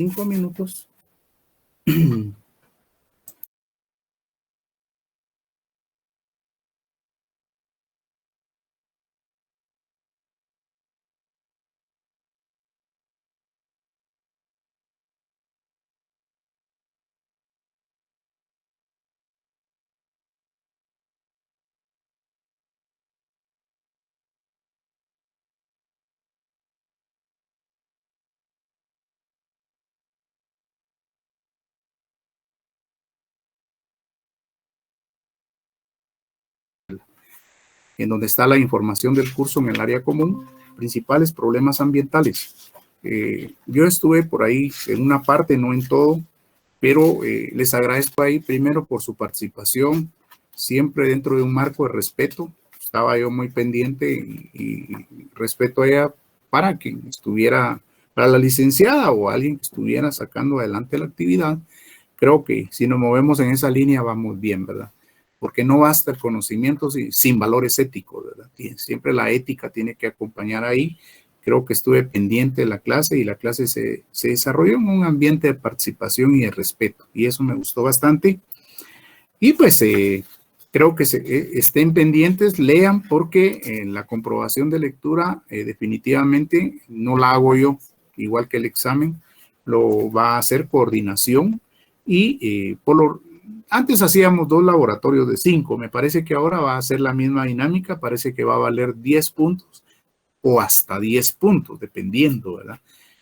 5 minutos. En donde está la información del curso en el área común, principales problemas ambientales. Yo estuve por ahí en una parte, no en todo, pero les agradezco ahí primero por su participación, siempre dentro de un marco de respeto. Estaba yo muy pendiente y respeto a ella para quien estuviera, para la licenciada o alguien que estuviera sacando adelante la actividad. Creo que si nos movemos en esa línea vamos bien, ¿verdad? Porque no basta el conocimiento sin valores éticos, ¿verdad? Siempre la ética tiene que acompañar ahí. Creo que estuve pendiente de la clase y la clase se desarrolló en un ambiente de participación y de respeto, y eso me gustó bastante. Y pues creo que estén pendientes, lean, porque la comprobación de lectura definitivamente no la hago yo, igual que el examen, lo va a hacer coordinación y antes hacíamos 2 laboratorios de 5, me parece que ahora va a ser la misma dinámica, parece que va a valer 10 puntos o hasta 10 puntos, dependiendo, ¿verdad?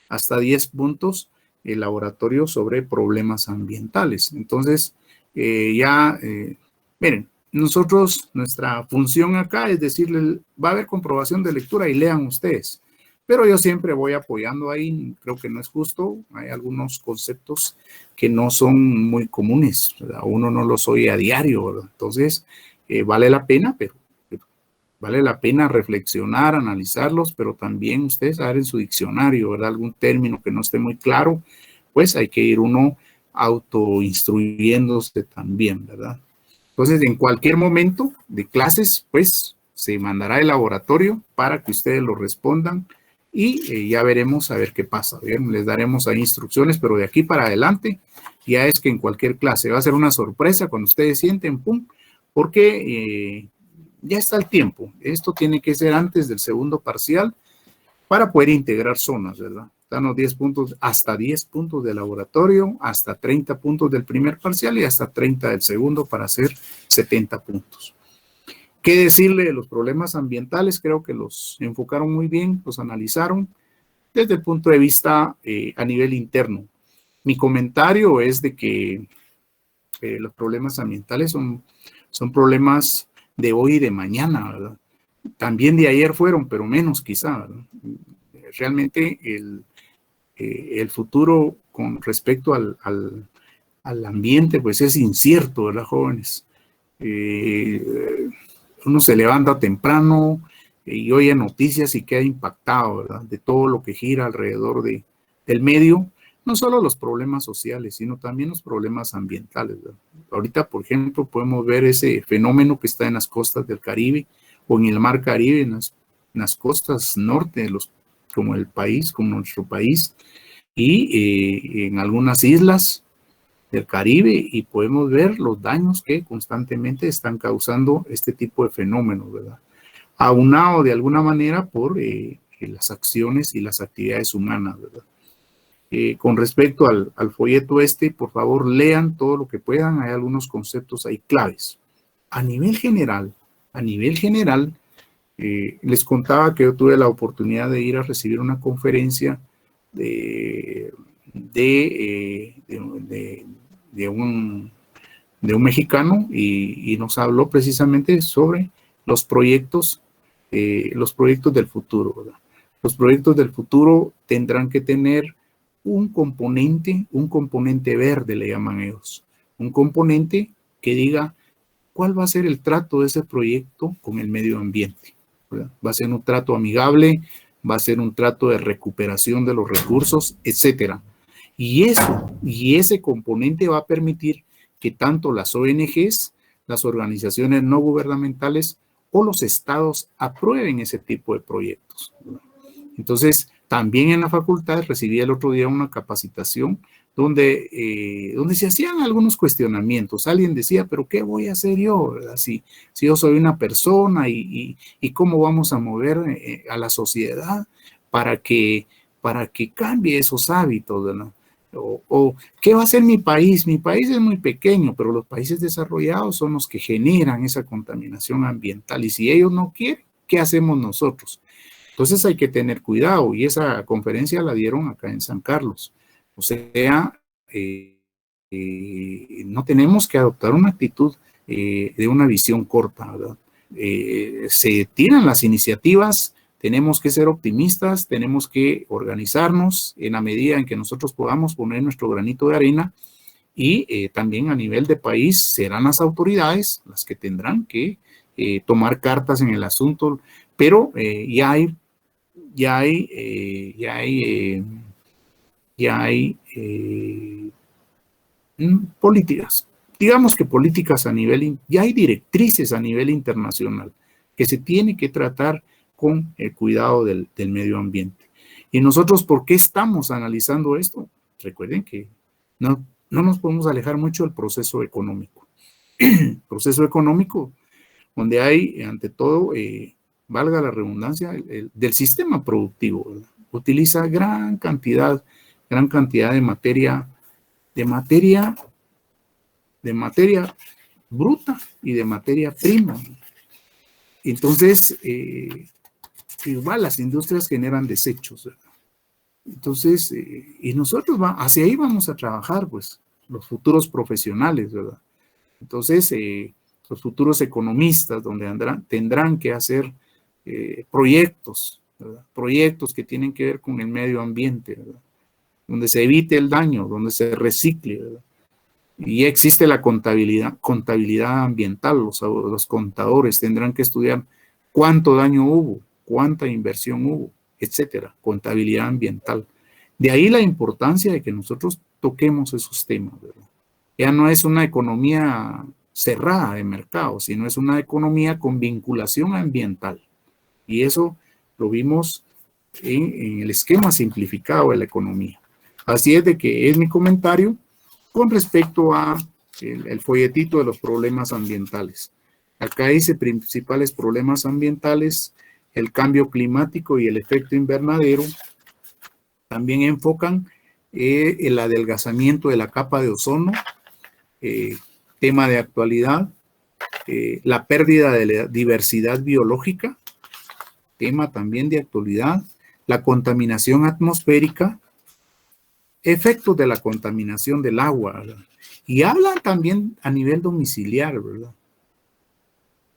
Hasta 10 puntos el laboratorio sobre problemas ambientales. Entonces, miren, nosotros, nuestra función acá es decirle, va a haber comprobación de lectura y lean ustedes. Pero yo siempre voy apoyando ahí, creo que no es justo, hay algunos conceptos que no son muy comunes, ¿verdad? Uno no los oye a diario, ¿verdad? Entonces, vale la pena, pero vale la pena reflexionar, analizarlos, pero también ustedes saben en su diccionario, ¿verdad? Algún término que no esté muy claro, pues hay que ir uno autoinstruyéndose también, ¿verdad? Entonces, en cualquier momento de clases, pues se mandará el laboratorio para que ustedes lo respondan y ya veremos a ver qué pasa. Bien, les daremos ahí instrucciones, pero de aquí para adelante ya es que en cualquier clase va a ser una sorpresa cuando ustedes sienten, pum, porque ya está el tiempo. Esto tiene que ser antes del segundo parcial para poder integrar zonas, ¿verdad? Están los 10 puntos, hasta 10 puntos de laboratorio, hasta 30 puntos del primer parcial y hasta 30 del segundo para hacer 70 puntos. ¿Qué decirle de los problemas ambientales? Creo que los enfocaron muy bien, los analizaron desde el punto de vista a nivel interno. Mi comentario es de que los problemas ambientales son problemas de hoy y de mañana, ¿verdad? También de ayer fueron, pero menos quizá, ¿verdad? Realmente el futuro con respecto al ambiente, pues es incierto, ¿verdad, jóvenes? Uno se levanta temprano y oye noticias y queda impactado, ¿verdad? De todo lo que gira alrededor del medio, no solo los problemas sociales, sino también los problemas ambientales, ¿verdad? Ahorita, por ejemplo, podemos ver ese fenómeno que está en las costas del Caribe o en el mar Caribe, en las costas norte de como el país, como nuestro país, y en algunas islas del Caribe, y podemos ver los daños que constantemente están causando este tipo de fenómenos, ¿verdad? Aunado de alguna manera por las acciones y las actividades humanas, ¿verdad? Con respecto al folleto por favor, lean todo lo que puedan, hay algunos conceptos ahí claves. A nivel general, les contaba que yo tuve la oportunidad de ir a recibir una conferencia de un mexicano y nos habló precisamente sobre los proyectos del futuro, ¿verdad? Los proyectos del futuro tendrán que tener un componente verde, le llaman ellos, un componente que diga cuál va a ser el trato de ese proyecto con el medio ambiente, ¿verdad? Va a ser un trato amigable, va a ser un trato de recuperación de los recursos, etcétera. Y ese componente va a permitir que tanto las ONGs, las organizaciones no gubernamentales o los estados aprueben ese tipo de proyectos. Entonces, También en la facultad recibí el otro día una capacitación donde se hacían algunos cuestionamientos. Alguien decía, pero ¿qué voy a hacer yo? Si yo soy una persona y cómo vamos a mover a la sociedad para que cambie esos hábitos, ¿verdad? O ¿qué va a hacer mi país? Mi país es muy pequeño, pero los países desarrollados son los que generan esa contaminación ambiental. Y si ellos no quieren, ¿qué hacemos nosotros? Entonces hay que tener cuidado, y esa conferencia la dieron acá en San Carlos. O sea, no tenemos que adoptar una actitud de una visión corta, ¿verdad? Se tienen las iniciativas, tenemos que ser optimistas, tenemos que organizarnos en la medida en que nosotros podamos poner nuestro granito de arena, y también a nivel de país serán las autoridades las que tendrán que tomar cartas en el asunto, pero ya hay políticas, digamos que políticas ya hay directrices a nivel internacional que se tiene que tratar con el cuidado del medio ambiente. Y nosotros, ¿por qué estamos analizando esto? Recuerden que no nos podemos alejar mucho del proceso económico. Proceso económico donde hay, ante todo, valga la redundancia, del sistema productivo, ¿verdad? Utiliza gran cantidad de materia bruta y de materia prima. Entonces, igual las industrias generan desechos, ¿verdad? Entonces, y nosotros hacia ahí vamos a trabajar, pues, los futuros profesionales, ¿verdad? Entonces, los futuros economistas, donde tendrán que hacer proyectos, ¿verdad? Proyectos que tienen que ver con el medio ambiente, ¿verdad? Donde se evite el daño, donde se recicle, ¿verdad? Y existe la contabilidad ambiental. Los contadores tendrán que estudiar cuánto daño hubo, cuánta inversión hubo, etcétera. Contabilidad ambiental. De ahí la importancia de que nosotros toquemos esos temas, ¿verdad? Ya no es una economía cerrada de mercado, sino es una economía con vinculación ambiental. Y eso lo vimos en el esquema simplificado de la economía. Así es de que es mi comentario con respecto a el folletito de los problemas ambientales. Acá dice principales problemas ambientales, el cambio climático y el efecto invernadero. También enfocan el adelgazamiento de la capa de ozono, tema de actualidad, la pérdida de la diversidad biológica, tema también de actualidad, la contaminación atmosférica, efectos de la contaminación del agua, ¿verdad? Y hablan también a nivel domiciliar, ¿verdad?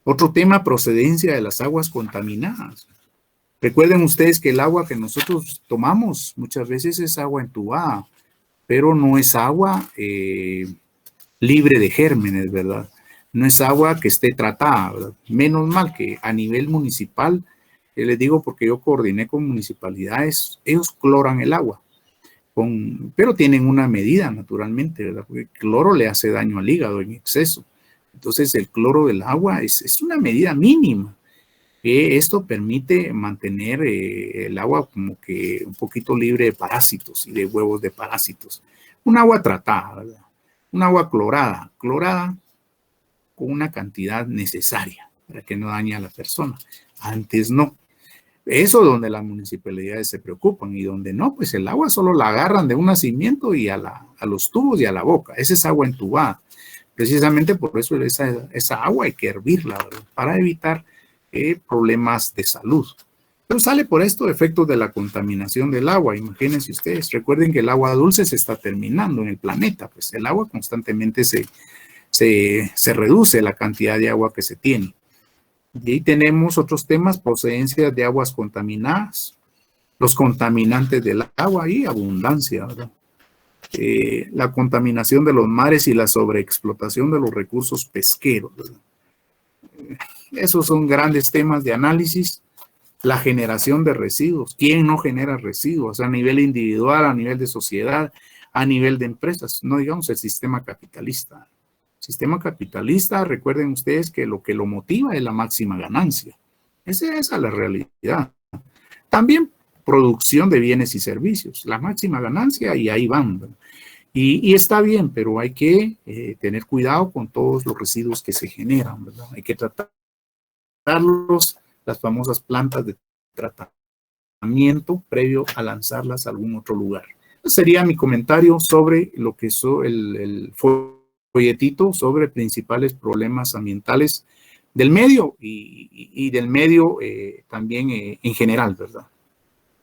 Otro tema, procedencia de las aguas contaminadas. Recuerden ustedes que el agua que nosotros tomamos muchas veces es agua entubada, pero no es agua libre de gérmenes, ¿verdad? No es agua que esté tratada, ¿verdad? Menos mal que a nivel municipal, les digo porque yo coordiné con municipalidades, ellos cloran el agua, pero tienen una medida naturalmente, ¿verdad? Porque el cloro le hace daño al hígado en exceso. Entonces el cloro del agua es una medida mínima, que esto permite mantener el agua como que un poquito libre de parásitos y de huevos de parásitos. Un agua tratada, ¿verdad? Un agua clorada con una cantidad necesaria para que no dañe a la persona. Antes no. Eso donde las municipalidades se preocupan, y donde no, pues el agua solo la agarran de un nacimiento y a los tubos y a la boca. Esa es agua entubada. Precisamente por eso esa agua hay que hervirla, ¿verdad? Para evitar problemas de salud. Pero sale por esto efectos de la contaminación del agua. Imagínense ustedes, recuerden que el agua dulce se está terminando en el planeta, pues el agua constantemente se reduce la cantidad de agua que se tiene. Y ahí tenemos otros temas, procedencia de aguas contaminadas, los contaminantes del agua y abundancia, ¿verdad? La contaminación de los mares y la sobreexplotación de los recursos pesqueros, ¿verdad? Esos son grandes temas de análisis. La generación de residuos. ¿Quién no genera residuos? A nivel individual, a nivel de sociedad, a nivel de empresas. No digamos el sistema capitalista. Sistema capitalista, recuerden ustedes que lo motiva es la máxima ganancia. Esa es la realidad. También producción de bienes y servicios, la máxima ganancia y ahí van, ¿verdad? Y está bien, pero hay que tener cuidado con todos los residuos que se generan, ¿verdad? Hay que tratarlos, las famosas plantas de tratamiento previo a lanzarlas a algún otro lugar. Ese sería mi comentario sobre lo que es el folletito sobre principales problemas ambientales del medio y del medio también en general, ¿verdad?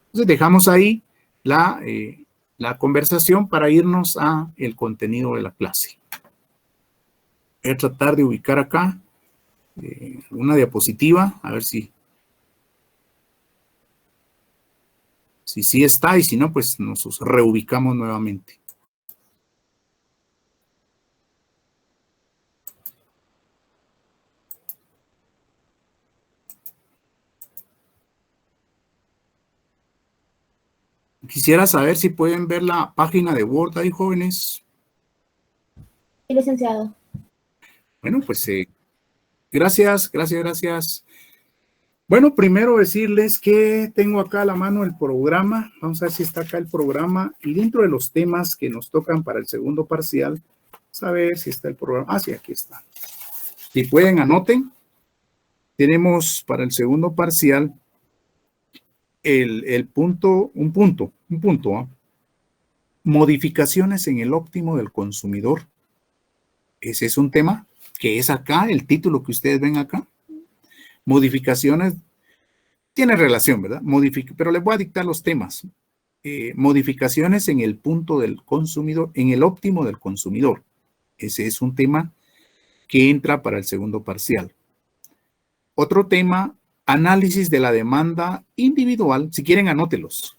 Entonces dejamos ahí la conversación para irnos a el contenido de la clase. Voy a tratar de ubicar acá una diapositiva, a ver si sí está, y si no, pues nos reubicamos nuevamente. Quisiera saber si pueden ver la página de Word ahí, jóvenes. Sí, licenciado. Bueno, pues gracias. Bueno, primero decirles que tengo acá a la mano el programa. Vamos a ver si está acá el programa. Y dentro de los temas que nos tocan para el segundo parcial, vamos a ver si está el programa. Ah, sí, aquí está. Si pueden, anoten. Tenemos para el segundo parcial un punto. ¿Ah? Modificaciones en el óptimo del consumidor. Ese es un tema que es acá, el título que ustedes ven acá. Modificaciones, tiene relación, ¿verdad? Pero les voy a dictar los temas. Modificaciones en el punto del consumidor, en el óptimo del consumidor. Ese es un tema que entra para el segundo parcial. Otro tema, análisis de la demanda individual. Si quieren, anótelos.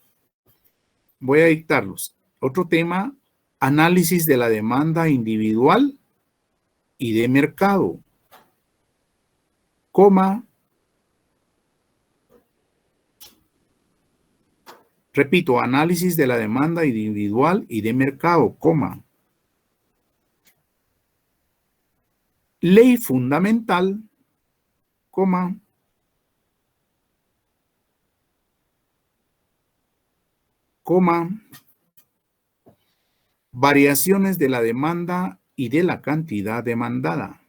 Voy a dictarlos. Otro tema, análisis de la demanda individual y de mercado, coma, repito, análisis de la demanda individual y de mercado, coma, ley fundamental, coma, variaciones de la demanda y de la cantidad demandada.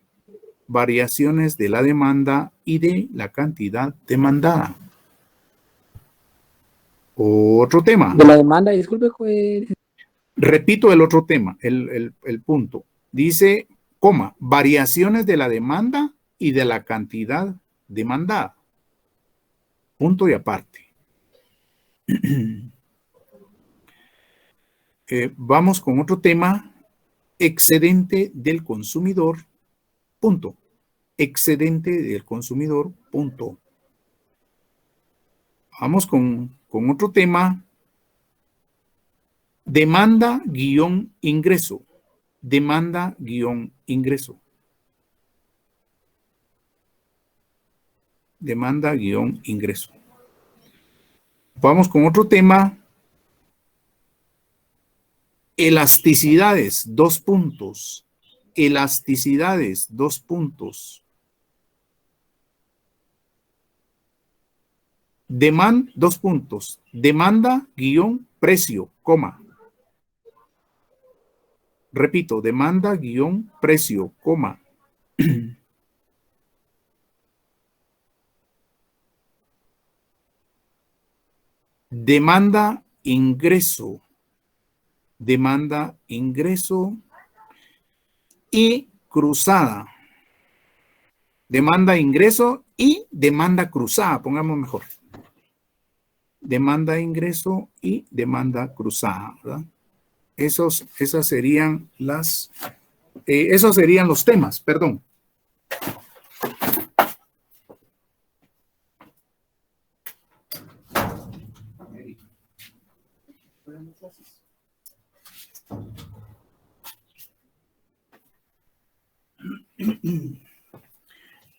Variaciones de la demanda y de la cantidad demandada. Otro tema. De la demanda, disculpe, juez. Repito el otro tema, el punto. Dice, coma, variaciones de la demanda y de la cantidad demandada. Punto y aparte. Vamos con otro tema, excedente del consumidor, punto. Excedente del consumidor, punto. Vamos con otro tema, demanda-ingreso. Demanda-ingreso. Demanda-ingreso. Vamos con otro tema, elasticidades, dos puntos. Elasticidades, dos puntos. Dos puntos. Demanda-precio, coma. Repito, demanda-precio, coma. Demanda-ingreso. Demanda-ingreso y cruzada. Demanda-ingreso y demanda cruzada, pongamos mejor. Demanda-ingreso y demanda cruzada, ¿verdad? Esas serían esos serían los temas, perdón.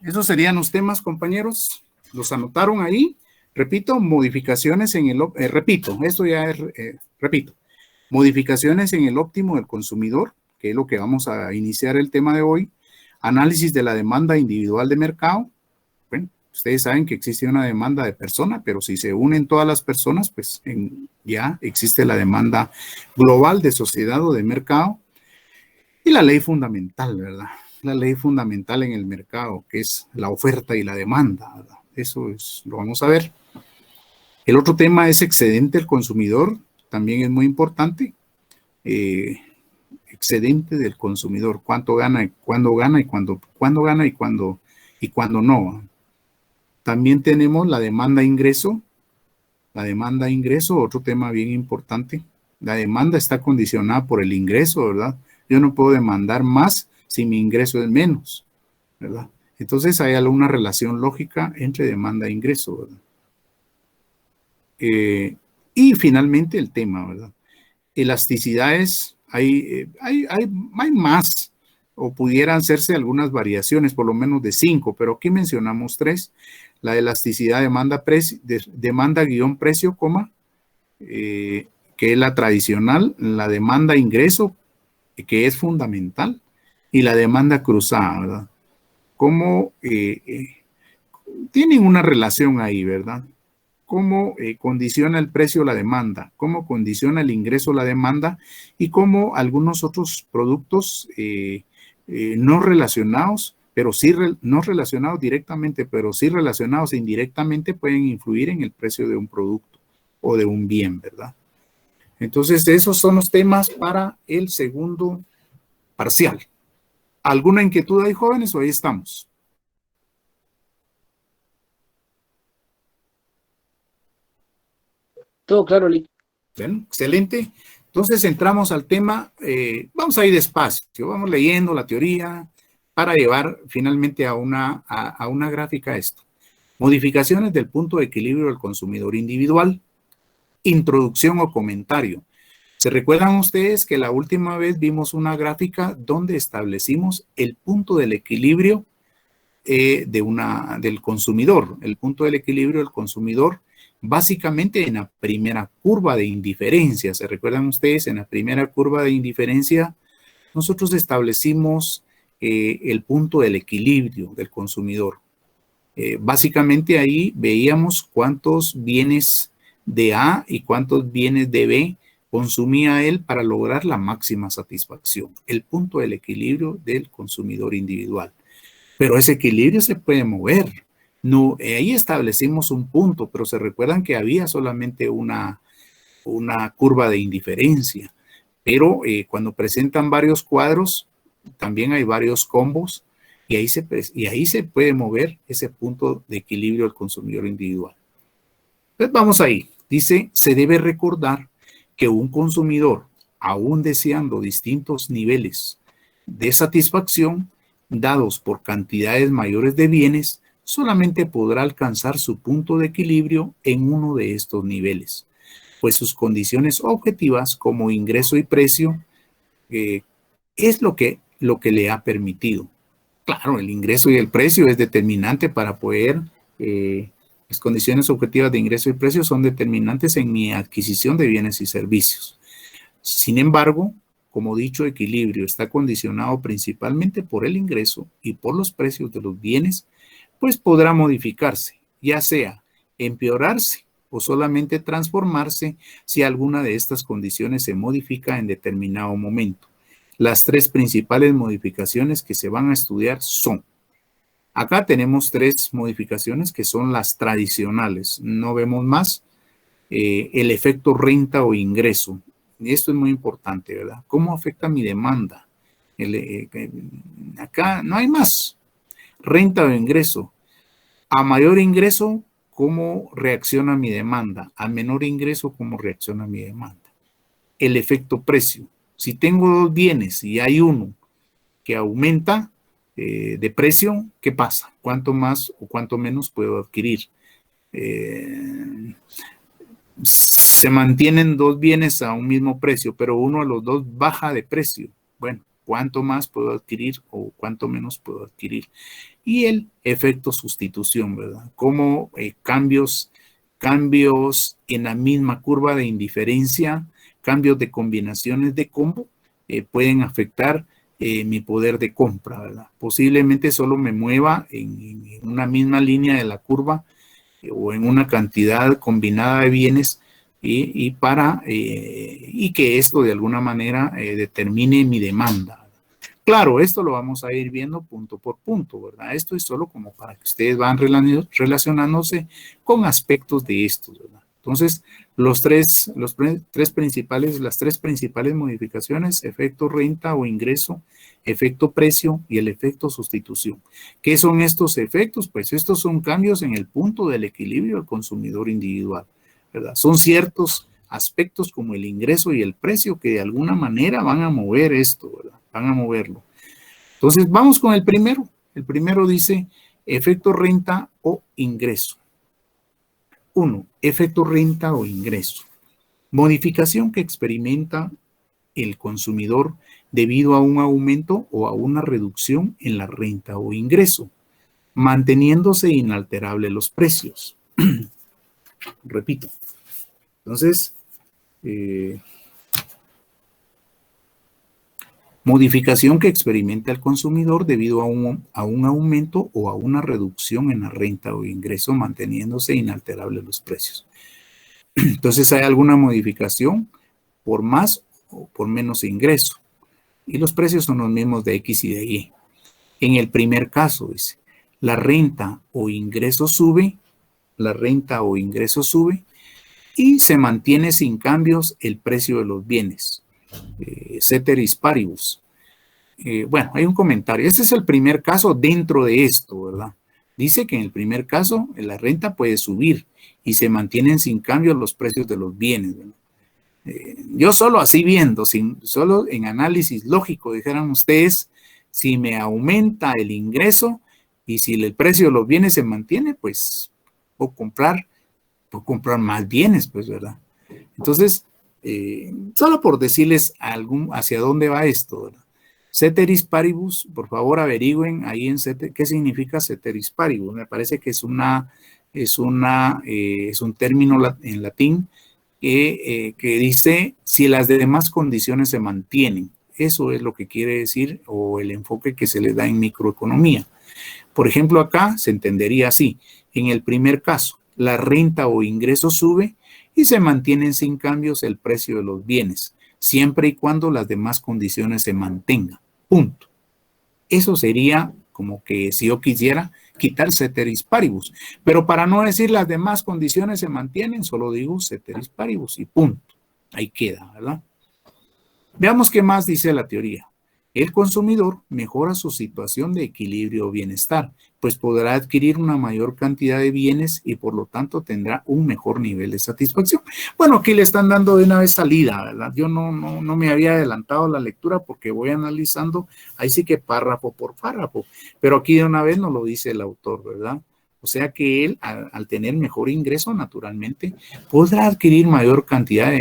Esos serían los temas, compañeros. ¿Los anotaron ahí? Repito, modificaciones en el... repito, esto ya es... repito. Modificaciones en el óptimo del consumidor, que es lo que vamos a iniciar el tema de hoy. Análisis de la demanda individual de mercado. Bueno, Ustedes saben que existe una demanda de persona, pero si se unen todas las personas, pues ya existe la demanda global de sociedad o de mercado y la ley fundamental, ¿verdad? La ley fundamental en el mercado, que es la oferta y la demanda, ¿verdad? Eso lo vamos a ver. El otro tema es excedente del consumidor, también es muy importante. Excedente del consumidor, cuánto gana, cuándo gana y cuándo gana y cuándo no. También tenemos la demanda ingreso. La demanda ingreso, otro tema bien importante. La demanda está condicionada por el ingreso, ¿verdad? Yo no puedo demandar más si mi ingreso es menos, ¿verdad? Entonces hay alguna relación lógica entre demanda e ingreso, ¿verdad? Y finalmente el tema, ¿verdad? Elasticidades, hay más, o pudieran hacerse algunas variaciones, por lo menos de 5, pero aquí mencionamos 3. La elasticidad demanda-precio, que es la tradicional, la demanda ingreso, que es fundamental, y la demanda cruzada, ¿verdad? Cómo tienen una relación ahí, ¿verdad? Cómo condiciona el precio la demanda, cómo condiciona el ingreso la demanda y cómo algunos otros productos no relacionados, pero sí no relacionados directamente, pero sí relacionados indirectamente pueden influir en el precio de un producto o de un bien, ¿verdad? Entonces, esos son los temas para el segundo parcial. ¿Alguna inquietud ahí, jóvenes, o ahí estamos? Todo claro, Lick. Bueno, excelente. Entonces entramos al tema, vamos a ir despacio, vamos leyendo la teoría para llevar finalmente a una gráfica esto. Modificaciones del punto de equilibrio del consumidor individual. Introducción o comentario. ¿Se recuerdan ustedes que la última vez vimos una gráfica donde establecimos el punto del equilibrio del consumidor? El punto del equilibrio del consumidor básicamente en la primera curva de indiferencia. ¿Se recuerdan ustedes? En la primera curva de indiferencia nosotros establecimos el punto del equilibrio del consumidor. Básicamente ahí veíamos cuántos bienes de A y cuántos bienes de B consumía él para lograr la máxima satisfacción. El punto del equilibrio del consumidor individual. Pero ese equilibrio se puede mover. No, ahí establecimos un punto, pero se recuerdan que había solamente una curva de indiferencia. Pero cuando presentan varios cuadros, también hay varios combos y ahí se puede mover ese punto de equilibrio del consumidor individual. Entonces vamos ahí. Dice, se debe recordar que un consumidor, aún deseando distintos niveles de satisfacción, dados por cantidades mayores de bienes, solamente podrá alcanzar su punto de equilibrio en uno de estos niveles, pues sus condiciones objetivas como ingreso y precio es lo que le ha permitido. Claro, el ingreso y el precio es determinante para poder, las condiciones objetivas de ingreso y precio son determinantes en mi adquisición de bienes y servicios. Sin embargo, como dicho equilibrio está condicionado principalmente por el ingreso y por los precios de los bienes, pues podrá modificarse, ya sea empeorarse o solamente transformarse si alguna de estas condiciones se modifica en determinado momento. Las 3 principales modificaciones que se van a estudiar son, acá tenemos 3 modificaciones que son las tradicionales, no vemos más, el efecto renta o ingreso. Esto es muy importante, ¿verdad? ¿Cómo afecta mi demanda? Acá no hay más. Renta o ingreso. A mayor ingreso, ¿cómo reacciona mi demanda? A menor ingreso, ¿cómo reacciona mi demanda? El efecto precio. Si tengo 2 bienes y hay uno que aumenta de precio, ¿qué pasa? ¿Cuánto más o cuánto menos puedo adquirir? Se mantienen 2 bienes a un mismo precio, pero uno de los 2 baja de precio. Bueno, ¿cuánto más puedo adquirir o cuánto menos puedo adquirir? Y el efecto sustitución, ¿verdad? Como cambios en la misma curva de indiferencia, cambios de combinaciones de combo, pueden afectar mi poder de compra, ¿verdad? Posiblemente solo me mueva en una misma línea de la curva o en una cantidad combinada de bienes y que esto de alguna manera determine mi demanda. Claro, esto lo vamos a ir viendo punto por punto, ¿verdad? Esto es solo como para que ustedes van relacionándose con aspectos de estos, ¿verdad? Entonces, las tres principales modificaciones, efecto renta o ingreso, efecto precio y el efecto sustitución. ¿Qué son estos efectos? Pues estos son cambios en el punto del equilibrio del consumidor individual, ¿verdad? Son ciertos aspectos como el ingreso y el precio que de alguna manera van a mover esto, ¿verdad? Van a moverlo. Entonces, vamos con el primero. El primero dice efecto renta o ingreso. 1. Efecto renta o ingreso. Modificación que experimenta el consumidor debido a un aumento o a una reducción en la renta o ingreso, manteniéndose inalterables los precios. Repito. Entonces, modificación que experimenta el consumidor debido a un aumento o a una reducción en la renta o ingreso, manteniéndose inalterables los precios. Entonces, hay alguna modificación por más o por menos ingreso. Y los precios son los mismos de X y de Y. En el primer caso, dice, la renta o ingreso sube y se mantiene sin cambios el precio de los bienes. Ceteris paribus. Bueno, hay un comentario. Este es el primer caso dentro de esto, ¿verdad? Dice que en el primer caso la renta puede subir y se mantienen sin cambio los precios de los bienes, ¿verdad? Yo solo así viendo, solo en análisis lógico, dijeran ustedes, si me aumenta el ingreso y si el precio de los bienes se mantiene, pues puedo comprar más bienes, pues, ¿verdad? Entonces, solo por decirles hacia dónde va esto, ¿verdad? Ceteris paribus, por favor averigüen ahí en qué significa ceteris paribus. Me parece que es un término en latín que dice si las demás condiciones se mantienen. Eso es lo que quiere decir o el enfoque que se le da en microeconomía. Por ejemplo, acá se entendería así. En el primer caso, la renta o ingreso sube y se mantienen sin cambios el precio de los bienes, siempre y cuando las demás condiciones se mantengan. Punto. Eso sería como que si yo quisiera quitar ceteris paribus, pero para no decir las demás condiciones se mantienen, solo digo ceteris paribus y punto. Ahí queda, ¿verdad? Veamos qué más dice la teoría. El consumidor mejora su situación de equilibrio o bienestar, pues podrá adquirir una mayor cantidad de bienes y por lo tanto tendrá un mejor nivel de satisfacción. Bueno, aquí le están dando de una vez salida, ¿verdad? Yo no me había adelantado la lectura porque voy analizando, ahí sí que párrafo por párrafo, pero aquí de una vez nos lo dice el autor, ¿verdad? O sea que él, al tener mejor ingreso, naturalmente, podrá adquirir mayor cantidad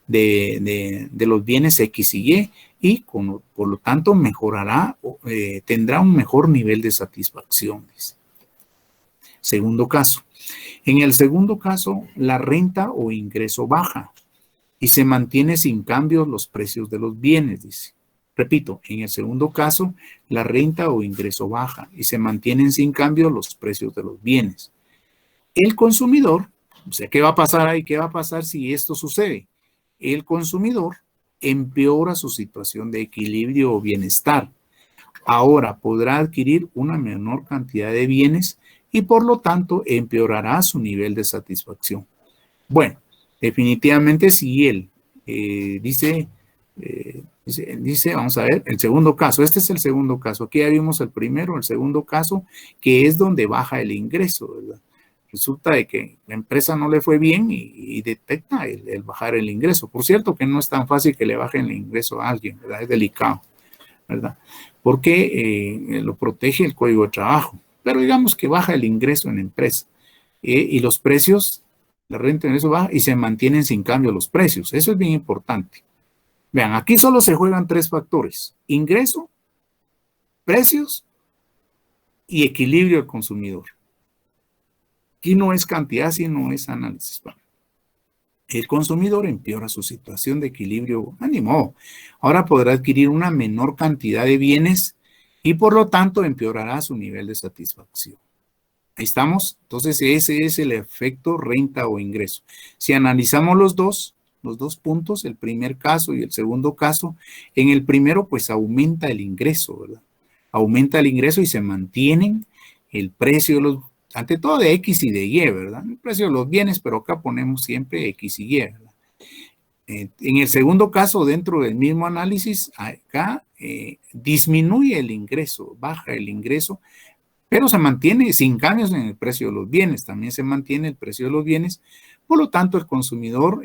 de los bienes X y Y por lo tanto mejorará, tendrá un mejor nivel de satisfacción. Segundo caso. En el segundo caso, la renta o ingreso baja y se mantiene sin cambios los precios de los bienes, dice. Repito, en el segundo caso, la renta o ingreso baja y se mantienen sin cambio los precios de los bienes. El consumidor, o sea, ¿qué va a pasar ahí? ¿Qué va a pasar si esto sucede? El consumidor empeora su situación de equilibrio o bienestar. Ahora podrá adquirir una menor cantidad de bienes y por lo tanto empeorará su nivel de satisfacción. Bueno, definitivamente si él dice, vamos a ver, el segundo caso, este es el segundo caso, aquí ya vimos el primero, el segundo caso, que es donde baja el ingreso, ¿verdad? Resulta de que la empresa no le fue bien y detecta el bajar el ingreso. Por cierto que no es tan fácil que le bajen el ingreso a alguien, ¿verdad? Es delicado, ¿verdad? Porque lo protege el Código de Trabajo. Pero digamos que baja el ingreso en la empresa y los precios, la renta en eso baja y se mantienen sin cambio los precios. Eso es bien importante. Vean, aquí solo se juegan tres factores: ingreso, precios y equilibrio del consumidor. Aquí no es cantidad, sino es análisis. el consumidor empeora su situación de equilibrio. ¡Ánimo! Ahora podrá adquirir una menor cantidad de bienes y por lo tanto empeorará su nivel de satisfacción. Ahí estamos. Entonces ese es el efecto renta o ingreso. Si analizamos los dos puntos, el primer caso y el segundo caso, en el primero pues aumenta el ingreso, ¿verdad? Aumenta el ingreso y se mantienen el precio de los, ante todo de X y de Y, ¿verdad? El precio de los bienes, pero acá ponemos siempre X y Y, ¿verdad? En el segundo caso, dentro del mismo análisis, acá disminuye el ingreso, baja el ingreso, pero se mantiene sin cambios en el precio de los bienes, también se mantiene el precio de los bienes, por lo tanto el consumidor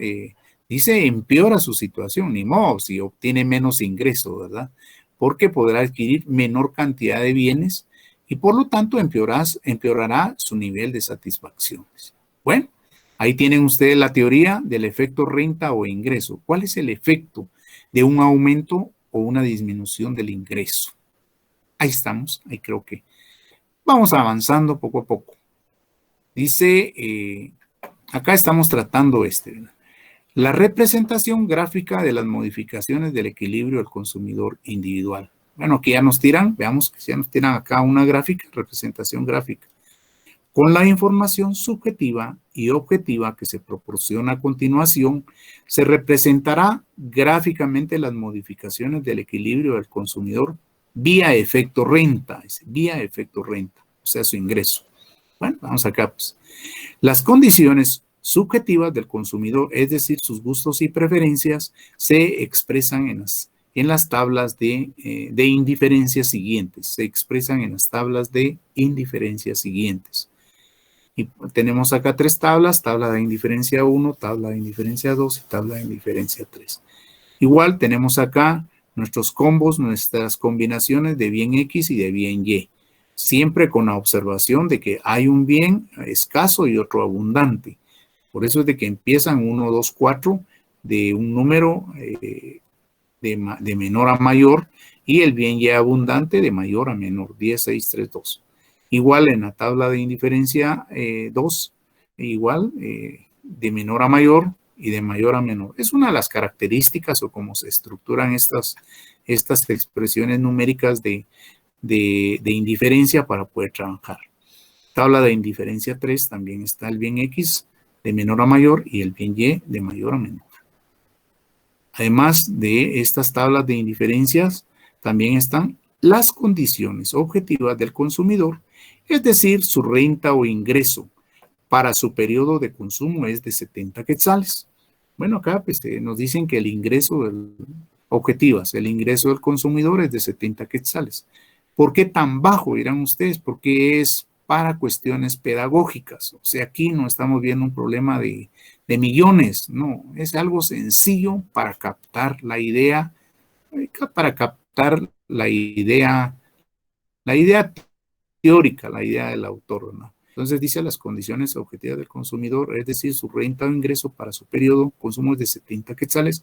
dice empeora su situación, ni modo, si obtiene menos ingreso, ¿verdad? Porque podrá adquirir menor cantidad de bienes y por lo tanto empeorará su nivel de satisfacciones. Bueno, ahí tienen ustedes la teoría del efecto renta o ingreso. ¿Cuál es el efecto de un aumento o una disminución del ingreso? Ahí estamos, ahí creo que vamos avanzando poco a poco. Dice, acá estamos tratando la representación gráfica de las modificaciones del equilibrio del consumidor individual. Bueno, aquí ya nos tiran, veamos que ya nos tiran acá una gráfica, representación gráfica. Con la información subjetiva y objetiva que se proporciona a continuación, se representará gráficamente las modificaciones del equilibrio del consumidor vía efecto renta, o sea, su ingreso. Bueno, vamos acá, pues. Las condiciones subjetivas del consumidor, es decir, sus gustos y preferencias, se expresan en las tablas de indiferencia siguientes. Se expresan en las tablas de indiferencia siguientes. Y tenemos acá tres tablas, tabla de indiferencia 1, tabla de indiferencia 2 y tabla de indiferencia 3. Igual tenemos acá nuestros combos, nuestras combinaciones de bien X y de bien Y. Siempre con la observación de que hay un bien escaso y otro abundante. Por eso es de que empiezan 1, 2, 4 de un número de menor a mayor y el bien Y abundante de mayor a menor, 10, 6, 3, 2. Igual en la tabla de indiferencia 2, igual de menor a mayor y de mayor a menor. Es una de las características o cómo se estructuran estas expresiones numéricas de indiferencia para poder trabajar. Tabla de indiferencia 3 también está el bien X de menor a mayor y el bien Y de mayor a menor. Además de estas tablas de indiferencias, también están las condiciones objetivas del consumidor, es decir, su renta o ingreso para su periodo de consumo es de 70 quetzales. Bueno, acá pues, nos dicen que el ingreso objetivas, el ingreso del consumidor es de 70 quetzales. ¿Por qué tan bajo, dirán ustedes? Porque es para cuestiones pedagógicas. O sea, aquí no estamos viendo un problema de millones, no, es algo sencillo para captar la idea, teórica, la idea del autor, ¿no? Entonces dice las condiciones objetivas del consumidor, es decir, su renta o ingreso para su periodo consumo es de 70 quetzales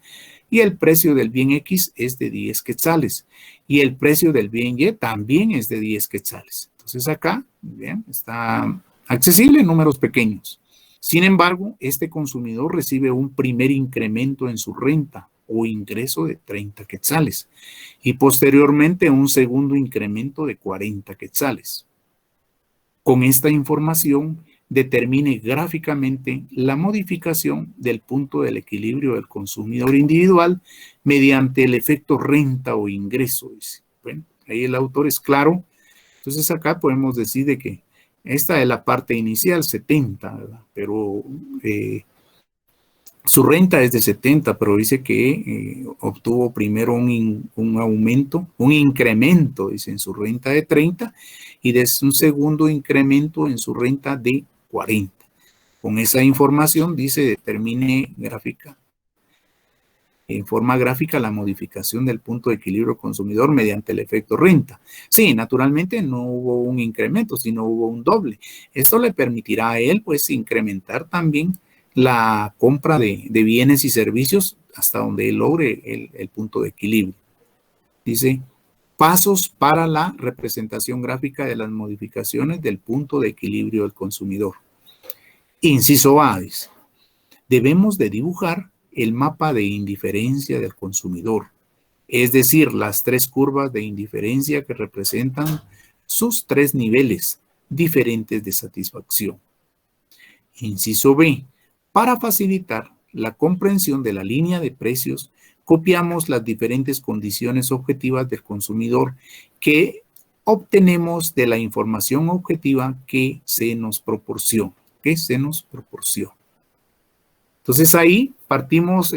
y el precio del bien X es de 10 quetzales y el precio del bien Y también es de 10 quetzales. Entonces acá, bien, está accesible en números pequeños. Sin embargo, este consumidor recibe un primer incremento en su renta o ingreso de 30 quetzales y posteriormente un segundo incremento de 40 quetzales. Con esta información determine gráficamente la modificación del punto del equilibrio del consumidor individual mediante el efecto renta o ingreso. Dice. Bueno, ahí el autor es claro. Entonces acá podemos decir de que esta es la parte inicial, 70, ¿verdad? Pero su renta es de 70, pero dice que obtuvo primero un aumento, un incremento, dice, en su renta de 30 y desde un segundo incremento en su renta de 40. Con esa información, dice, determine en forma gráfica la modificación del punto de equilibrio consumidor mediante el efecto renta. Sí, naturalmente no hubo un incremento, sino hubo un doble. Esto le permitirá a él, pues, incrementar también la compra de bienes y servicios hasta donde él logre el punto de equilibrio. Dice, pasos para la representación gráfica de las modificaciones del punto de equilibrio del consumidor. Inciso A, dice. debemos de dibujar el mapa de indiferencia del consumidor, es decir, las tres curvas de indiferencia que representan sus tres niveles diferentes de satisfacción. Inciso B. Para facilitar la comprensión de la línea de precios, copiamos las diferentes condiciones objetivas del consumidor que obtenemos de la información objetiva que se nos proporciona. Entonces ahí partimos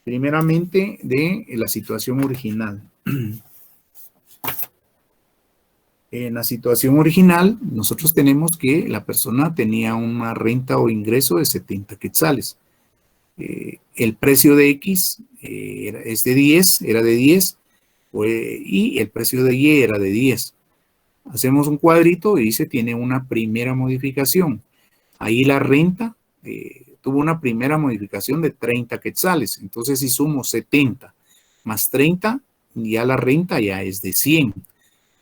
primeramente de la situación original. En la situación original, nosotros tenemos que la persona tenía una renta o ingreso de 70 quetzales. El precio de X era de 10, y el precio de Y era de 10. Hacemos un cuadrito y dice tiene una primera modificación. Ahí la renta tuvo una primera modificación de 30 quetzales. Entonces si sumo 70 más 30, ya la renta ya es de 100.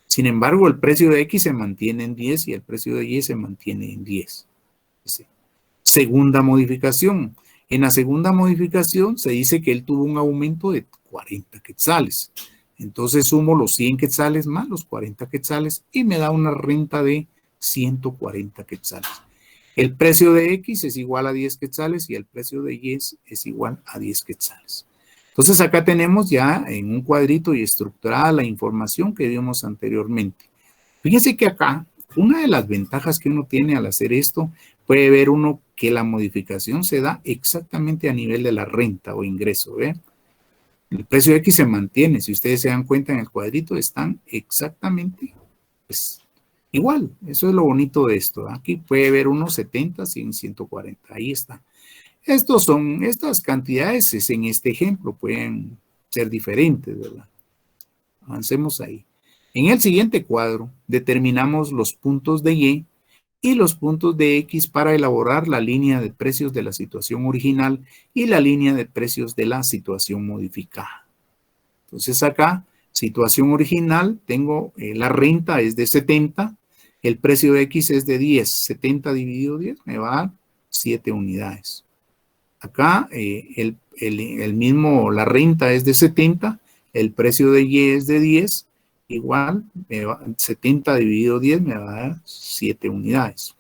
Sin embargo, el precio de X se mantiene en 10 y el precio de Y se mantiene en 10. Segunda modificación. En la segunda modificación se dice que él tuvo un aumento de 40 quetzales. Entonces sumo los 100 quetzales más los 40 quetzales y me da una renta de 140 quetzales. El precio de X es igual a 10 quetzales y el precio de Y es igual a 10 quetzales. Entonces acá tenemos ya en un cuadrito y estructurada la información que vimos anteriormente. Fíjense que acá, una de las ventajas que uno tiene al hacer esto, puede ver uno que la modificación se da exactamente a nivel de la renta o ingreso, ¿ve? El precio de X se mantiene, si ustedes se dan cuenta en el cuadrito, están exactamente pues, igual. Eso es lo bonito de esto. Aquí puede ver unos 70, 100, 140, ahí está. Estas cantidades en este ejemplo pueden ser diferentes, ¿verdad? Avancemos ahí. En el siguiente cuadro determinamos los puntos de Y y los puntos de X para elaborar la línea de precios de la situación original y la línea de precios de la situación modificada. Entonces acá, situación original, tengo la renta es de 70, el precio de X es de 10, 70 dividido 10 me va a dar 7 unidades. Acá la renta es de 70, el precio de Y es de 10, igual 70 dividido 10 me va a dar 7 unidades.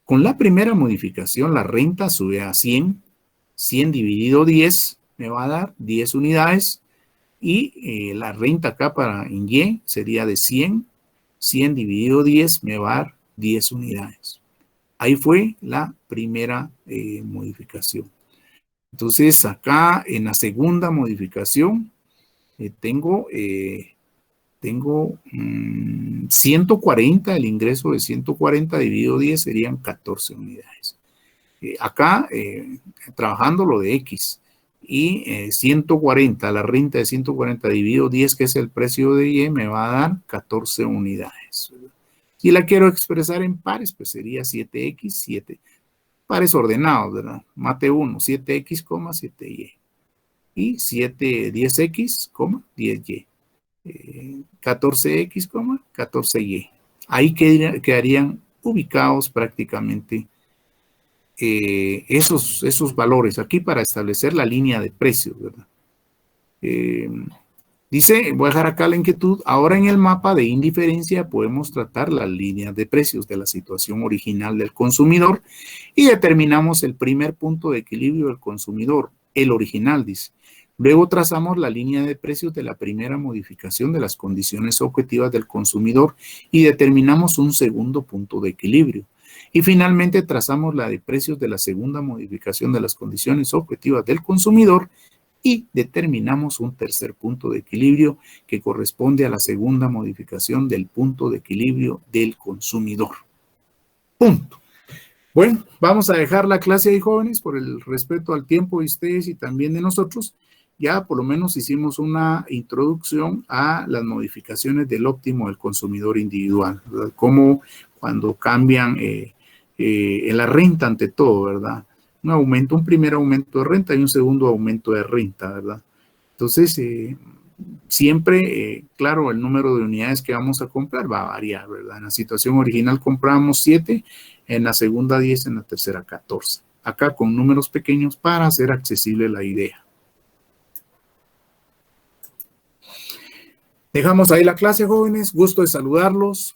Con la primera modificación la renta sube a 100, 100 dividido 10 me va a dar 10 unidades y la renta acá en Y sería de 100, 100 dividido 10 me va a dar 10 unidades. Ahí fue la primera modificación. Entonces, acá en la segunda modificación tengo 140, el ingreso de 140 dividido 10 serían 14 unidades. Acá, trabajando lo de X y 140, la renta de 140 dividido 10, que es el precio de Y, me va a dar 14 unidades. Si la quiero expresar en pares, pues sería 7X, 7. Pares ordenados, ¿verdad? Mate 1, 7X, 7Y. Y 10X, 10Y. 14X, 14Y. Ahí quedarían ubicados prácticamente esos valores aquí para establecer la línea de precios, ¿verdad? Dice, voy a dejar acá la inquietud, ahora en el mapa de indiferencia podemos tratar las líneas de precios de la situación original del consumidor y determinamos el primer punto de equilibrio del consumidor, el original, dice. Luego trazamos la línea de precios de la primera modificación de las condiciones objetivas del consumidor y determinamos un segundo punto de equilibrio. Y finalmente trazamos la de precios de la segunda modificación de las condiciones objetivas del consumidor y determinamos un tercer punto de equilibrio que corresponde a la segunda modificación del punto de equilibrio del consumidor. Punto. Bueno, vamos a dejar la clase ahí, jóvenes, por el respeto al tiempo de ustedes y también de nosotros. Ya por lo menos hicimos una introducción a las modificaciones del óptimo del consumidor individual, ¿verdad? Cómo cuando cambian la renta ante todo, ¿verdad? Un primer aumento de renta y un segundo aumento de renta, ¿verdad? Entonces, siempre, claro, el número de unidades que vamos a comprar va a variar, ¿verdad? En la situación original compramos 7, en la segunda 10, en la tercera 14. Acá con números pequeños para hacer accesible la idea. Dejamos ahí la clase, jóvenes. Gusto de saludarlos.